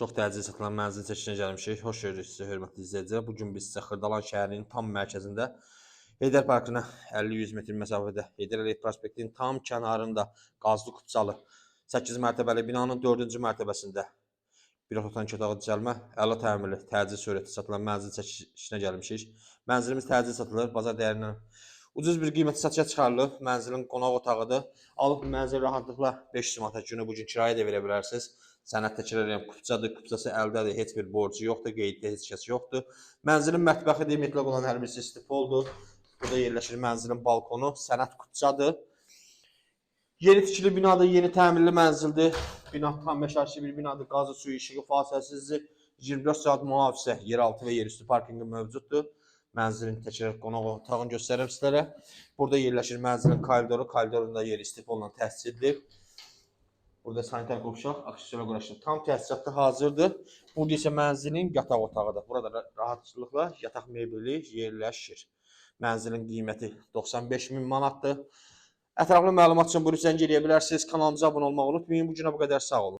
Çox təcili satılan mənzil çəkilişinə gəlmişik. Xoş gördük sizi, hörmətli izləyicilər. Bugün biz sizə Xırdalan şəhərinin tam mərkəzində Heydər Parkına 50-100 metr məsafədə Heydər Əliyev prospektinin tam kənarında qazlı kupçalı 8 mərtəbəli binanın 4-cü mərtəbəsində bir otadan 2 otağı düzəlmə, əla təmirli, təcil surətdə satılan mənzil çəkilişinə gəlmişik. Mənzilimiz təcil satılır, bazar dəyərindən ucuz bir qiymətə satışa çıxarılıb. Mənzilin qonaq otağıdır. Alıb mənzil rahatlıqla 500 manata günü bu gün kirayə də verə bilərsiniz. Sənəd təkrar edirəm, kupçadır, kupçası əldədir, heç bir borcu yoxdur, qeyddə heç kəs yoxdur. Mənzilin mətbəxi mütləq olan hər birisi istipoldur. Burada yerləşir mənzilin balkonu, sənəd kupçadır. Yeni tikili binadır, yeni təmirli mənzildir. Bina tam məşarşi bir binadır, qazı, suyu, işığı, fasiləsizdir. 24 saat mühafizə, yeraltı və yerüstü parkinqi mövcuddur. Mənzilin təkrar qonaq otağını göstərirəm sizlərə. Burada yerləşir mənzilin koridoru, koridorunda yeri istipolla təsdiqdir. Burada sanitar qovşaq, aksessuar quraşdırılıb. Tam təsisatda hazırdır. Burada isə mənzilin yataq otağıdır. Burada rahatlıqla yataq mebeli yerləşir. Mənzilin qiyməti 95.000 manatdır. Ətraflı məlumat üçün buyurun zəng edə bilərsiniz. Kanalımıza abunə olmağı unutmayın. Bu günə bu qədər, sağ olun.